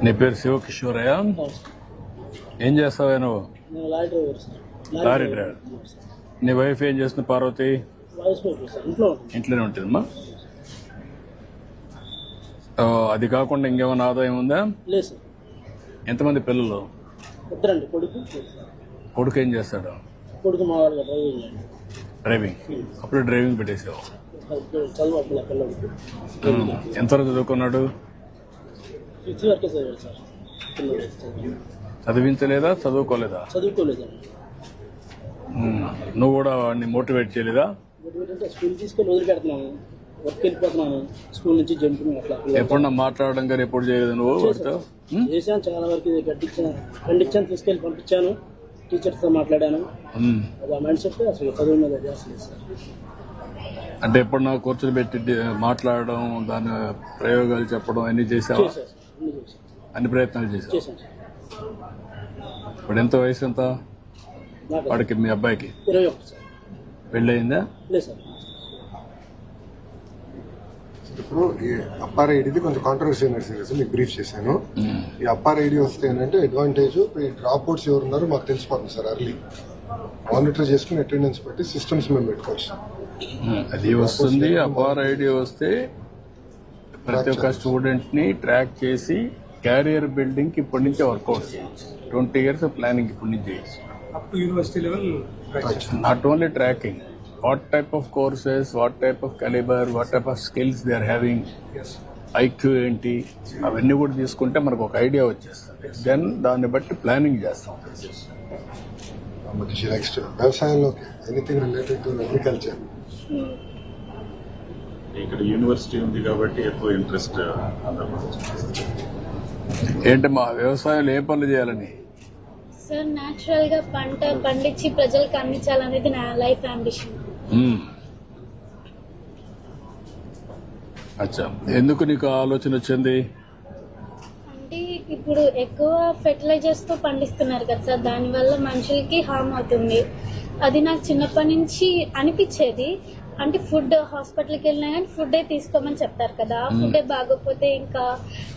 నీ పేరు శివకిషోరయ్య. ఏం చేస్తావా నువ్వు? నేను lorry driver sir. Lorry driver. నీ వైఫ్ ఏం చేస్తుంది పార్వతి? ఇంట్లోనే ఉంటుందమ్మా. అది కాకుండా ఇంకేమైనా ఆదాయం ఉందా? లేదు సార్. ఎంతమంది పిల్లలు? ఇద్దరండి. కొడుకు ఏం చేస్తాడు? కొడుకు మా వాళ్ళ డ్రైవింగ్. అప్పుడు డ్రైవింగ్ పెట్టేసావు. చదువు అప్పుడు పిల్లలకి ఎంతవరకు చదువుకున్నాడు? 5th వరకే చదివాడు సార్. చదివించలేదా? చదువుకోలేదా? చదువుకోలేదండి. నువ్వు కూడా వాడిని మోటివేట్ చేయలేదా? అంటే స్కూల్ తీసుకొని వదిలిపెడుతున్నాను, వర్క్ వెళ్ళిపోతున్నాను, స్కూల్ నుంచి జంపింగ్ అట్లా. ఎప్పుడన్నా మాట్లాడడం కానీ ఎప్పుడు చేయలేదు నువ్వు వాడితో? చేశాను చాలా వరకు. ఖండించాను, తీసుకెళ్ళి పంపించాను, టీచర్స్తో మాట్లాడాను. అది ఆ మైండ్ సెట్ అసలు చదువు మీద చేస్తలేదు సార్. అంటే ఎప్పుడు నాకు కూర్చొని పెట్టి మాట్లాడడం, దాని ప్రయోగాలు చెప్పడం అన్ని చేసావా? అన్ని ప్రయత్నాలు చేసావు. ఇప్పుడు ఎంత వయసు ఎంత వాడికి? మీ అబ్బాయికి 21 సార్. పెళ్ళయిందా? లేదు సార్. ఇప్పుడు ఈ అప్పార్ ఐడిది కొంచెం కాంట్రవర్సీ నడిచింది, మీకు బ్రీఫ్ చేశాను. ఈ అప్పార్ ఐడి వస్తే ఏంటంటే అడ్వాంటేజ్, ఈ డ్రాప్ అవుట్స్ ఎవరున్నారో మాకు తెలిసిపోతుంది సార్. అర్లీ మానిటర్ చేసుకుని అటెండెన్స్ బట్టి సిస్టమ్స్ మేము పెట్టుకోవచ్చు. అది వస్తుంది. అపార్ ఐడి వస్తే ప్రతి ఒక్క స్టూడెంట్ ని ట్రాక్ చేసి క్యారియర్ బిల్డింగ్ కి ఇప్పటి నుంచే వర్కౌట్ చేయొచ్చు. 20 years ప్లానింగ్ ఇప్పటి నుంచి చేయొచ్చు. Up to university level. Not only tracking, what type of courses, what type of calibre, what type of skills they are having, IQ ఏంటి, అవన్నీ కూడా తీసుకుంటే మనకు ఒక ఐడియా వచ్చేస్తుంది. దెన్ దాన్ని బట్టి ప్లానింగ్ చేస్తాం. నెక్స్ట్ వ్యవసాయంలోకి ఎనీథింగ్ రిలేటెడ్ టు అగ్రికల్చర్. ఇక్కడ యూనివర్సిటీ ఉంది కాబట్టి ఎక్కువ ఇంట్రెస్ట్. ఏంటి మా వ్యవసాయంలో ఏ పనులు చేయాలని? సార్, న్యాచురల్ గా పంట పండించి ప్రజలకు అందించాలనేది నా లైఫ్ అంబిషన్. అచ్చా, ఎందుకు నీకు ఆలోచన వచ్చింది? అంటే ఇప్పుడు ఎక్కువ ఫెర్టిలైజర్స్ తో పండిస్తున్నారు కదా సార్, దానివల్ల మనుషులకి హార్మ్ అవుతుంది. అది నాకు చిన్నప్పటి నుంచి అనిపించేది. అంటే ఫుడ్, హాస్పిటల్కి వెళ్ళినా కానీ ఫుడ్డే తీసుకోమని చెప్తారు కదా, ఆ ఫుడ్డే బాగోకపోతే ఇంకా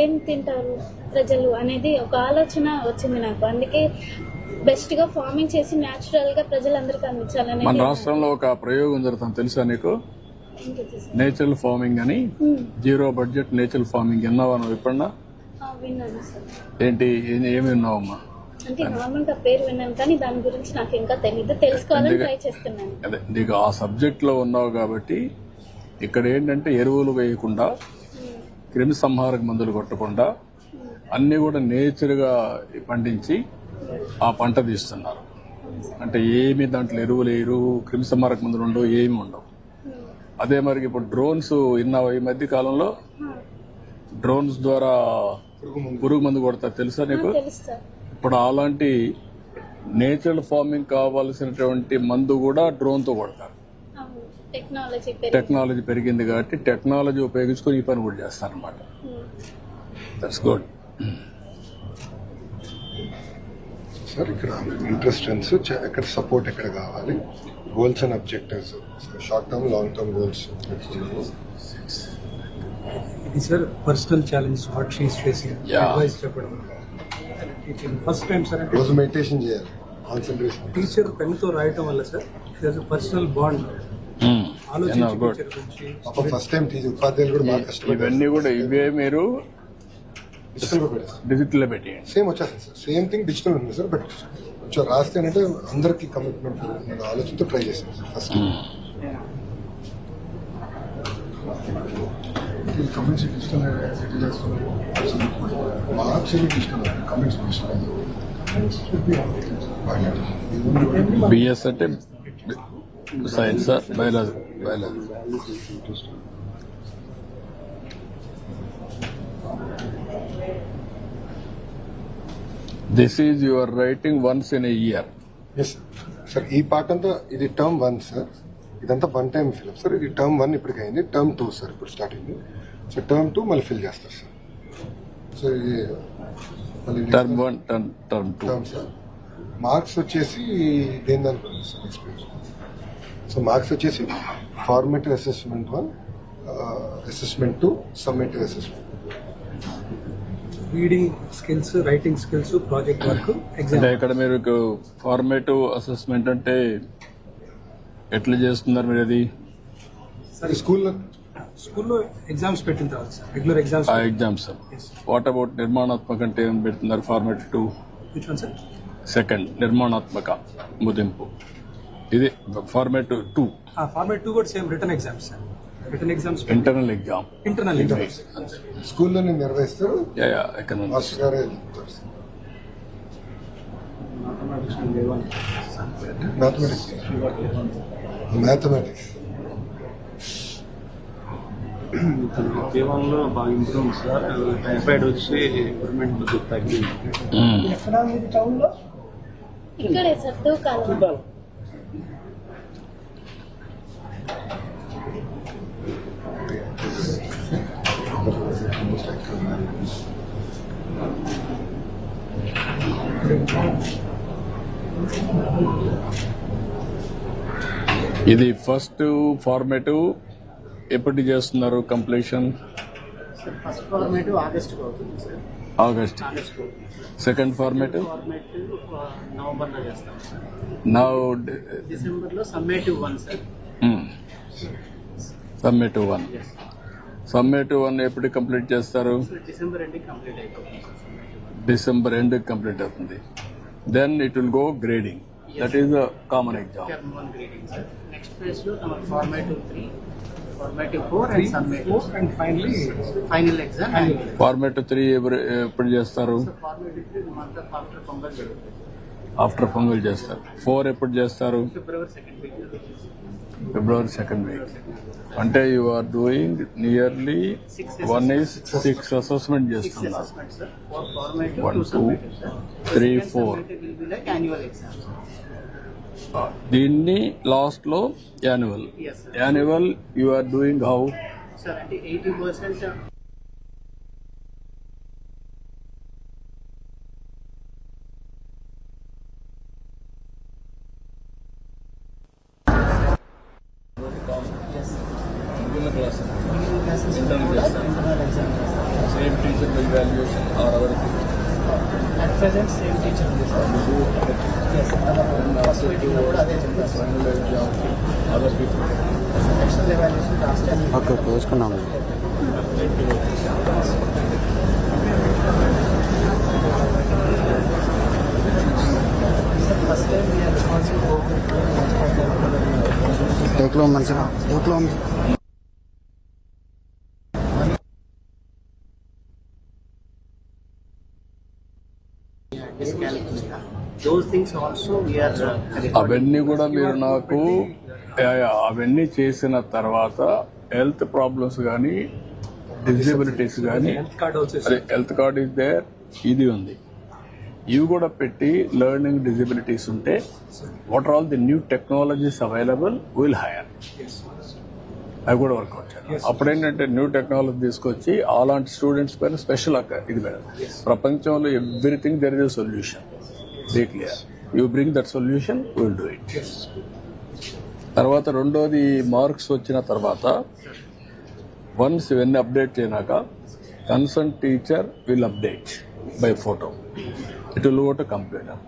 ఏం తింటారు ప్రజలు అనేది ఒక ఆలోచన వచ్చింది నాకు. అందుకే బెస్ట్ గా ఫార్మింగ్ చేసి న్యాచురల్ గా ప్రజలందరికీ అందించాలని. మన రాష్ట్రంలో ఒక ప్రయోగం జరుగుతుంది, తెలుసా నీకు? నేచురల్ ఫార్మింగ్ అని, 0 బడ్జెట్ నేచురల్ ఫార్మింగ్. విన్నావా నువ్వు ఎప్పుడన్నా? విన్నాను సార్. ఏంటి, ఏమి విన్నావమ్మా? అంటే నార్మల్ గా పేరు విన్నాను కానీ దాని గురించి నాకు ఇంకా తెలీదు, తెలుసుకోవాలని ట్రై చేస్తున్నాను. అదే, నీకు ఆ సబ్జెక్ట్ లో ఉన్నావు కాబట్టి ఇక్కడ ఏంటంటే ఎరువులు వేయకుండా, క్రిమి సంహారక మందులు కొట్టకుండా అన్ని కూడా నేచర్ గా పండించి ఆ పంట తీస్తున్నారు. అంటే ఏమి దాంట్లో ఎరువులు వేయరు, క్రిమి సంహారక మందులు ఉండవు, ఏమి ఉండవు. అదే మరి ఇప్పుడు డ్రోన్స్ విన్నావా? ఈ మధ్య కాలంలో డ్రోన్స్ ద్వారా పురుగు మందు కొడతారు, తెలుసా నీకు? ఇప్పుడు అలాంటి నేచురల్ ఫార్మింగ్ కావాల్సినటువంటి మందు కూడా డ్రోన్ తో కొడతారు. టెక్నాలజీ పెరిగింది కాబట్టి టెక్నాలజీ ఉపయోగించుకొని ఈ పని కూడా చేస్తారు అనమాట. That's good. సార్, ఇక్కడ ఇంట్రెస్ట్, ఎక్కడ సపోర్ట్ ఎక్కడ కావాలి, goals and objectives, short term, long term goals. ఇది sir personal challenge what she is facing, advice చెప్పడం. ఫస్ట్ టైం సార్ రోజు మెడిటేషన్ చేయాలి, కాన్సంట్రేషన్. టీచర్ పెన్ తో రాయటం వల్ల sir personal bond first time ఉపాధ్యాయులు కూడా బాగా కష్టపడి ఇవన్నీ కూడా ఇవే మీరు డిజిటల్ లో పెట్టి సేమ్ వచ్చేస్తుంది సార్. సేమ్ థింగ్ డిజిటల్ ఉంది సార్, బట్ కొంచెం రాస్తే అంటే అందరికి కమిట్మెంట్ ఆలోచనతో ట్రై చేశాను sir. First comments digital marks digital, comments BS అంటే science, biology. This is your writing once in a year. Yes sir. ఈ పార్ట్ అంతా ఇది టర్మ్ 1 సార్. ఇదంతా 1 టైం ఫిల్ సార్. ఇది టర్మ్ 1 ఇప్పటికైంది. టర్మ్ 2 సార్ ఇప్పుడు స్టార్ట్ అయింది. సో టర్మ్ 2 మళ్ళీ ఫిల్ చేస్తారు సార్. సో ఇది టర్మ్ 1, టర్మ్ 2 సార్. మార్క్స్ వచ్చేసి దేని దానికి సార్ ఎక్స్పీరియన్స్. సో మార్క్స్ వచ్చేసి formative assessment 1, assessment 2, summative assessment. Reading skills, writing skills, project work, exam. అంటే ఇక్కడ మీరు ఫార్మేటివ్ అసెస్మెంట్ అంటే ఎట్లా చేస్తున్నారు మీరు అది? స్కూల్లో ఎగ్జామ్స్ పెట్టిన తర్వాత సార్, రెగ్యులర్ ఎగ్జామ్స్. ఆ ఎగ్జామ్స్. వాట్ అబౌట్ నిర్మాణాత్మక అంటే ఏం పెడుతున్నారు? Formative 2 which one sir? Second నిర్మాణాత్మక ముదింపు, ఇది ఫార్మేటివ్ 2. ఫార్మేట్ 2 కూడా same return exams sir. Return exams, internal exam. Internal exams స్కూల్లోనే నిర్వహిస్తారు, ఎకనామిక్స్. మాస్టర్ గారే చెప్తారు. మ్యాథమెటిక్స్ జీవనంలో బాగా ఇంప్రూవ్ సార్. టైఫాయిడ్ వచ్చి ఇంప్రూవ్మెంట్ కొద్దిగా తగ్గింది. ఇక్కడే సార్ తూకాలు. ఇది ఫస్ట్ ఫార్మేటివ్ ఎప్పటి చేస్తున్నారు కంప్లీషన్? ఫస్ట్ ఫార్మేటివ్ ఆగస్ట్ అవుతుంది సార్. ఆగస్ట్. సెకండ్ ఫార్మేటివ్ నవంబర్లో చేస్తాం సార్. నౌ డిసెంబర్లో సమ్మేటివ్ 1 సార్. సమ్మేటివ్ 1. సమ్మేటివ్ 1 ఎప్పుడు కంప్లీట్ చేస్తారు? డిసెంబర్ ఎండింగ్ కంప్లీట్ అయిపోతుంది సార్. డిసెంబర్ ఎండ్ కంప్లీట్ అవుతుంది. Then it will go grading. That is the common exam. Term 1 grading sir. Next phase లో formative 3, formative 4 and summative, and final exam. Formative 3 ఎప్పుడు చేస్తారు? Formative 3 month after pongal జరుగుతుంది. After pongal చేస్తారు. 4 ఎప్పుడు చేస్తారు? February 2nd week. February 2nd week. అంటే you are doing nearly 1 is 6 assessment చేస్తున్నారు. Assessment sir. 4 formative, 1 2 2 summative sir. 3 4. Summative will be like annual exam sir. దీన్ని last లో annual. Yes sir. Annual you are doing how? Sir అంటే 80% same teacher evaluation or our at present same teacher ఉంది సార్. Yes sir. First meeting లో కూడా అదే చెప్పారు సార్. Other people. External evaluation last time okay చూసుకున్నాము. First time we are responsible for టేక్లో మంచిగా టేక్లో ఉంది. those things also we are అవన్నీ కూడా మీరు నాకు అవన్నీ చేసిన తర్వాత హెల్త్ ప్రాబ్లమ్స్ కానీ డిజబిలిటీస్ కానీ హెల్త్ కార్డ్ ఆల్సో అదే హెల్త్ కార్డ్ ఇస్ దేర్, ఇది ఉంది. ఇవి కూడా పెట్టి లెర్నింగ్ డిజబిలిటీస్ ఉంటే what are all the new technologies available will hire. అవి కూడా వర్కౌట్ చేయాలి. అప్పుడేంటంటే న్యూ టెక్నాలజీ తీసుకొచ్చి అలాంటి స్టూడెంట్స్ పైన స్పెషల్ ఇది పెడతాం. ప్రపంచంలో everything there is a solution. Be clear, you bring that solution, will do it. తర్వాత రెండోది మార్క్స్ వచ్చిన తర్వాత వన్స్ ఇవన్నీ అప్డేట్ చేయనాక concern teacher will update by photo. It will go to computer.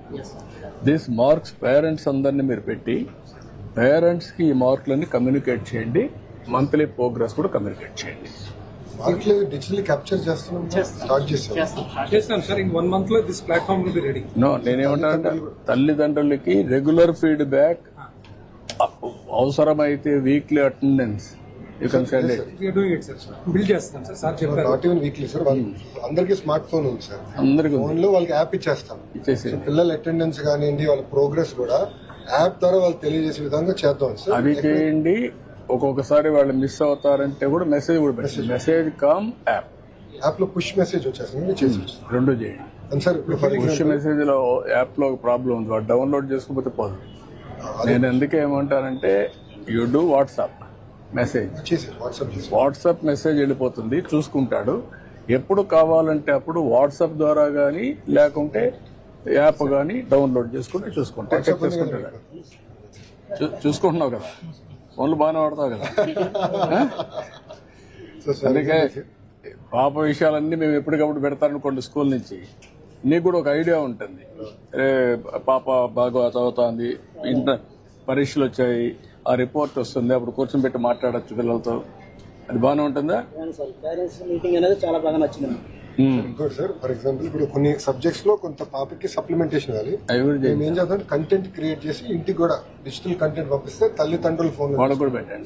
This marks parents అందరినీ మీరు పెట్టి పేరెంట్స్కి ఈ మార్కులన్నీ కమ్యూనికేట్ చేయండి. మంత్లీ ప్రోగ్రెస్ కూడా కమ్యూనికేట్ చేయండి. మార్కులు డిజిటల్లీ క్యాప్చర్ చేస్తున్నాం, స్టార్ట్ చేస్తాం. చేస్తాం సార్. ఇన్ 1 month లో this platform will be ready. No, నేనేమంటానంటే తల్లిదండ్రులకి రెగ్యులర్ ఫీడ్బ్యాక్, అవసరమైతే weekly attendance you can send it. We are doing it sir. Build చేస్తాం సార్. సార్ చెప్పారు. నాట్ ఈవెన్ వీక్లీ సార్, అందరికీ స్మార్ట్ ఫోన్ ఉంది సార్. అందరికీ ఫోన్ లో వాళ్ళకి యాప్ ఇచ్చేస్తాం. ఇచ్చేసి పిల్లల అటెండెన్స్ కానివ్వండి, వాళ్ళ ప్రోగ్రెస్ కూడా యాప్ ద్వారా వాళ్ళు తెలియజేసే విధంగా చేద్దాం సార్. అది చేయండి. ఒక్కొక్కసారి వాళ్ళు మిస్ అవుతారంటే కూడా మెసేజ్ కూడా పెట్టండి. Message come app. యాప్ లో పుష్ మెసేజ్ వచ్చేస్తుంది, చేసి రెండు చేయండి. సార్ ఇప్పుడు ఫర్ పుష్ ఎగ్జాంపుల్ మెసేజ్ లో యాప్ లో ఒక ప్రాబ్లం ఉంది, వాడు డౌన్లోడ్ చేసుకోకపోతే పోదు. నేను ఎందుకే ఏమంటానంటే యూ డూ వాట్సాప్ మెసేజ్. చేసి వాట్సాప్ చేసి వాట్సాప్ మెసేజ్ వెళ్ళిపోతుంది, చూసుకుంటాడు. ఎప్పుడు కావాలంటే అప్పుడు వాట్సాప్ ద్వారా కానీ లేకుంటే యాప్ కానీ డౌన్లోడ్ చేసుకుంటే చూసుకుంటా. చెక్ చేసుకుంటాడు. చూసుకుంటున్నావు కదా, ఫోన్లు బాగానే వాడతావు కదా. అందుకే పాప విషయాలన్నీ మేము ఎప్పటికప్పుడు పెడతారనుకోండి స్కూల్ నుంచి, నీకు కూడా ఒక ఐడియా ఉంటుంది. పాప బాగా చదువుతోంది, ఇంటర్ పరీక్షలు వచ్చాయి, ఆ రిపోర్ట్ వస్తుంది, అప్పుడు కూర్చొని పెట్టి మాట్లాడచ్చు పిల్లలతో. అది బాగానే ఉంటుందా? సార్ పేరెంట్స్ మీటింగ్ అనేది చాలా బాగా నచ్చింది నాకు. ఇంకోటి సార్, ఫర్ ఎగ్జాంపుల్ ఇప్పుడు కొన్ని సబ్జెక్ట్స్ లో కొంత పాపకి సప్లిమెంటేషన్ ఇవ్వాలి. అవి కూడా మేము ఏం చేద్దాం, కంటెంట్ క్రియేట్ చేసి ఇంటికి కూడా డిజిటల్ కంటెంట్ పంపిస్తే తల్లిదండ్రుల ఫోన్ వాళ్ళకు కూడా పెట్టండి.